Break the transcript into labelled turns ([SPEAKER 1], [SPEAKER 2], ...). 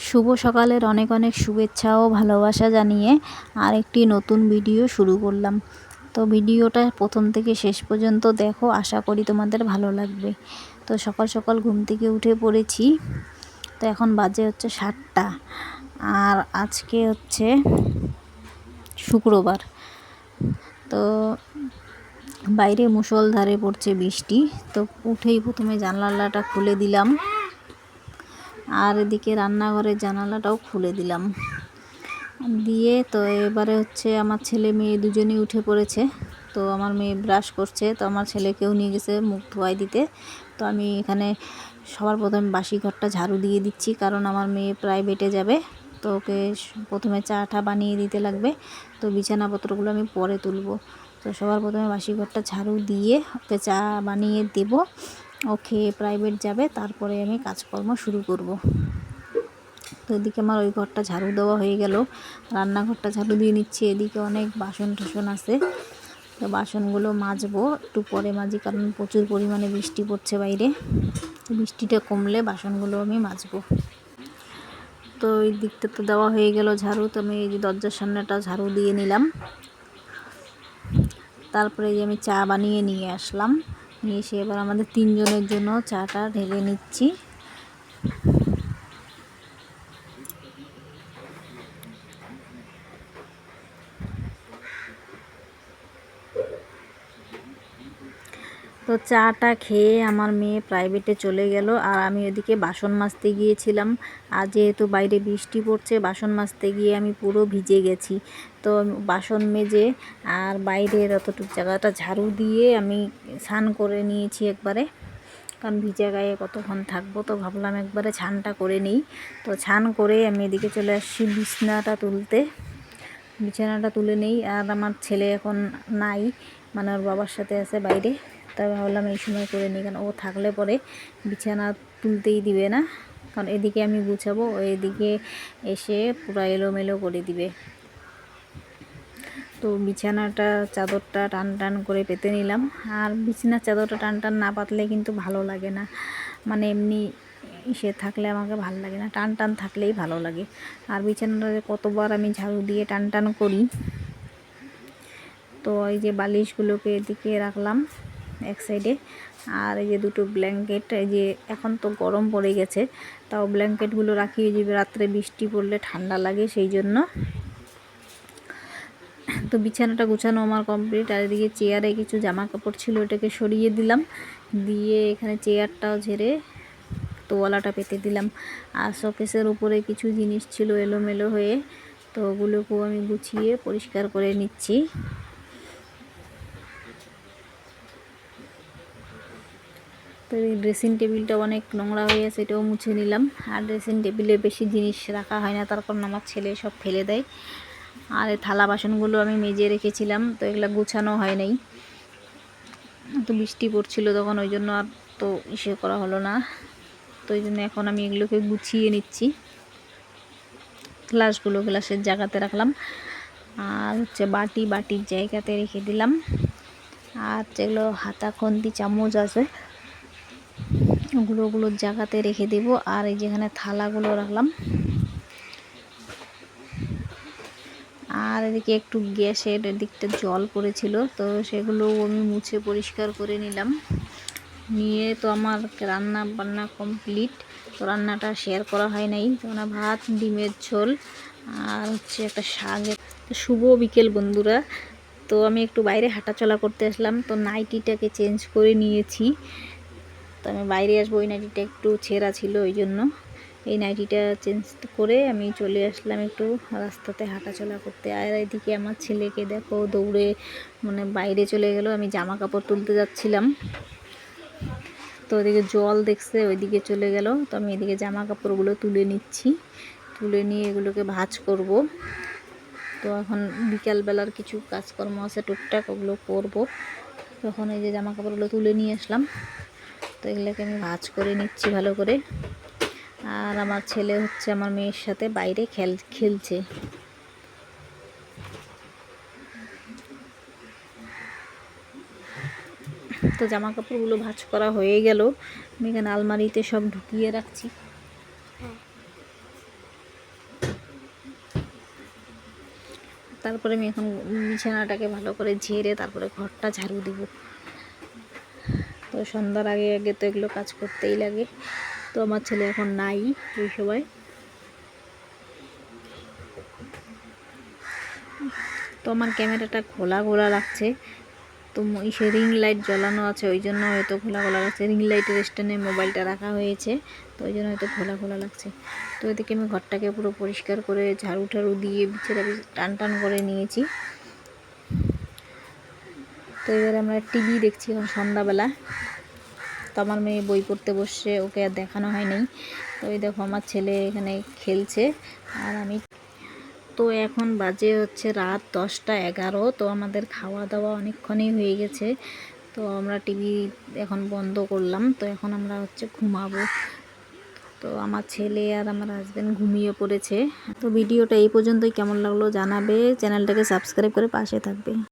[SPEAKER 1] শুভ সকালের অনেক অনেক শুভেচ্ছা ও ভালোবাসা জানিয়ে আরেকটি নতুন ভিডিও শুরু করলাম। তো ভিডিওটা প্রথম থেকে শেষ পর্যন্ত দেখো, আশা করি তোমাদের ভালো লাগবে। তো সকাল সকাল ঘুম থেকে উঠে পড়েছি। তো এখন বাজে হচ্ছে 7টা, আর আজকে হচ্ছে শুক্রবার। তো বাইরে মুষলধারে পড়ছে বৃষ্টি। তো উঠেই প্রথমে জানালাটা খুলে দিলাম, আর এদিকে রান্নাঘরের জানালাটাও খুলে দিলাম দিয়ে। তো এবারে হচ্ছে আমার ছেলে মেয়ে দুজনেই উঠে পড়েছে। তো আমার মেয়ে ব্রাশ করছে, তো আমার ছেলেকেও নিয়ে গেছে মুখ ধোয়াই দিতে। তো আমি এখানে সবার প্রথমে বাসি ঘরটা ঝাড়ু দিয়ে দিচ্ছি, কারণ আমার মেয়ে প্রাইভেটে যাবে। তো ওকে প্রথমে চাটা বানিয়ে দিতে লাগবে। তো বিছানাপত্রগুলো আমি পরে তুলব। তো সবার প্রথমে বাসি ঘরটা ঝাড়ু দিয়ে ওকে চা বানিয়ে দেব। ও খেয়ে প্রাইভেট যাবে, তারপরে আমি কাজকর্ম শুরু করব। তো এদিকে আমার ওই ঘরটা ঝাড়ু দেওয়া হয়ে গেল, রান্নাঘরটা ঝাড়ু দিয়ে নিচ্ছি। এদিকে অনেক বাসন টাসন আছে, তো বাসনগুলো মাজবো, একটু পরে মাজি, কারণ প্রচুর পরিমাণে বৃষ্টি পড়ছে বাইরে। বৃষ্টিটা কমলে বাসনগুলো আমি মাজবো। তো এই দিকটা তো দেওয়া হয়ে গেল ঝাড়ু। তো আমি এই যে দরজার সামনেটা ঝাড়ু দিয়ে নিলাম। তারপরে যে আমি চা বানিয়ে নিয়ে আসলাম, নিয়ে এসে এবার আমাদের 3 জনের জন্য চাটা ঢেলে নিচ্ছি। তো চাটা খেয়ে আমার মেয়ে প্রাইভেটে চলে গেল, আর আমি ওদিকে বাসন মাজতে গিয়েছিলাম। আর যেহেতু বাইরে বৃষ্টি পড়ছে, বাসন মাজতে গিয়ে আমি পুরো ভিজে গেছি। তো বাসন মেজে আর বাইরের অতটুকু জায়গাটা ঝাড়ু দিয়ে আমি স্নান করে নিয়েছি একবারে, কারণ ভিজে গায়ে কতক্ষণ থাকবো। তো ভাবলাম একবারে স্নানটা করে নিই। তো স্নান করে আমি এদিকে চলে আসছি বিছানাটা তুলে নেই। আর আমার ছেলে এখন নাই, মানে ওর বাবার সাথে আছে বাইরে। তাই ভাবলাম এই সময় করে নিই, কারণ ও থাকলে পরে বিছানা তুলতেই দিবে না, কারণ এদিকে আমি গুছাবো, ও এদিকে এসে পুরো এলোমেলো করে দিবে। তো বিছানাটা চাদরটা টান টান করে পেতে নিলাম। আর বিছানার চাদরটা টান টান না পাতলে কিন্তু ভালো লাগে না, মানে এমনি সে থাকলে আমাকে ভালো লাগে না, টান টান থাকলেই ভালো লাগে। আর বিছানাটা কতবার আমি ঝাড়ু দিয়ে টান টান করি। তো এই যে বালিশগুলোকে এদিকে রাখলাম এক সাইডে, আর এই যে দুটো ব্ল্যাঙ্কেট, এই যে এখন তো গরম পড়ে গেছে, তাও ব্ল্যাঙ্কেটগুলো রাখি, যে রাত্রে বৃষ্টি পড়লে ঠান্ডা লাগে সেই জন্য। তো বিছানাটা গুছানো আমার কমপ্লিট। আর এদিকে চেয়ারে কিছু জামা কাপড় ছিল, ওটাকে সরিয়ে দিলাম, দিয়ে এখানে চেয়ারটাও ঝেড়ে তোয়ালাটা পেতে দিলাম। আর শোকেসের উপরে কিছু জিনিস ছিল এলোমেলো হয়ে, তো ওগুলোকেও আমি গুছিয়ে পরিষ্কার করে নিচ্ছি। তো এই ড্রেসিং টেবিলটা অনেক নোংরা হয়ে আছে, এটাও মুছে নিলাম। আর ড্রেসিং টেবিলে বেশি জিনিস রাখা হয় না, তার কারণ আমার ছেলে সব ফেলে দেয়। আর এই থালা বাসনগুলো আমি মেজে রেখেছিলাম, তো এগুলো গুছানো হয় নাই। তো বৃষ্টি পড়ছিল তখন, ওই জন্য আর তো করা হলো না। তো ওই জন্য এখন আমি এগুলোকে গুছিয়ে নিচ্ছি। গ্লাসের জায়গাতে রাখলাম, আর হচ্ছে বাটির জায়গাতে রেখে দিলাম। আর যেগুলো হাতা খন্তি চামচ আছে ওগুলোর জায়গাতে রেখে দেব। আর এই যেখানে থালাগুলো রাখলাম। আর এদিকে একটু গ্যাসের দিকটা জল পড়েছিল, তো সেগুলো আমি মুছে পরিষ্কার করে নিলাম। নিয়ে তো আমার রান্না বান্না কমপ্লিট। তো রান্নাটা শেয়ার করা হয় নাই, তো ভাত, ডিমের ঝোল, আর হচ্ছে একটা শাকের। শুভ বিকেল বন্ধুরা। তো আমি একটু বাইরে হাঁটাচলা করতে আসলাম, তো নাইটিটাকে চেঞ্জ করে নিয়েছি। তো আমি বাইরে আসবো, ওই নাইটিটা একটু ছেঁড়া ছিল, ওই জন্য এই নাইটিটা চেঞ্জ করে আমি চলে আসলাম একটু রাস্তাতে হাঁটাচলা করতে। আর এদিকে আমার ছেলেকে দেখো দৌড়ে মানে বাইরে চলে গেল। আমি জামা কাপড় তুলতে যাচ্ছিলাম, তো ওইদিকে জল দেখছে, ওইদিকে চলে গেল। তো আমি এদিকে জামা কাপড়গুলো তুলে নিচ্ছি, তুলে নিয়ে এগুলোকে ভাঁজ করব। তো এখন বিকালবেলার কিছু কাজকর্ম আছে টুকটাক, ওগুলো করব। তখন এই যে জামা কাপড়গুলো তুলে নিয়ে আসলাম, তো এগুলোকে আমি ভাঁজ করে নিচ্ছি ভালো করে। আর আমার ছেলে হচ্ছে আমার মেয়ের সাথে বাইরে খেলছে। তো জামা কাপড়গুলো ভাঁজ করা হয়ে গেল, আমি এখানে আলমারিতে সব ঢুকিয়ে রাখছি। তারপরে আমি এখন বিছানাটাকে ভালো করে ঝেড়ে তারপরে ঘরটা ঝাড়ু দেব। তো সন্ধ্যার আগে আগে তো এগুলো কাজ করতেই লাগে। তো আমার ছেলে এখন নাই ওই সময়। তো আমার ক্যামেরাটা খোলা খোলা লাগছে, তো সে রিং লাইট জ্বালানো আছে ওই জন্য হয়তো খোলা খোলা লাগছে। রিং লাইটের স্ট্যান্ডে মোবাইলটা রাখা হয়েছে, তো ওই জন্য হয়তো খোলা খোলা লাগছে। তো এদিকে আমি ঘরটাকে পুরো পরিষ্কার করে ঝাড়ু ঠাড়ু দিয়ে বিছেরা টান টান করে নিয়েছি। তো এবারে আমরা টিভি দেখছি এখন সন্ধ্যাবেলা। তো আমার মেয়ে বই পড়তে বসছে, ওকে আর দেখানো হয় নাই। তো এই দেখো আমার ছেলে এখানে খেলছে আর আমি। তো এখন বাজে হচ্ছে রাত 10টা 11। তো আমাদের খাওয়া দাওয়া অনেকক্ষণই হয়ে গেছে। তো আমরা টিভি এখন বন্ধ করলাম। তো এখন আমরা হচ্ছে ঘুমাবো। তো আমার ছেলে আর আমার হাজব্যান্ড ঘুমিয়ে পড়েছে। তো ভিডিওটা এই পর্যন্তই, কেমন লাগলো জানাবে, চ্যানেলটাকে সাবস্ক্রাইব করে পাশে থাকবে।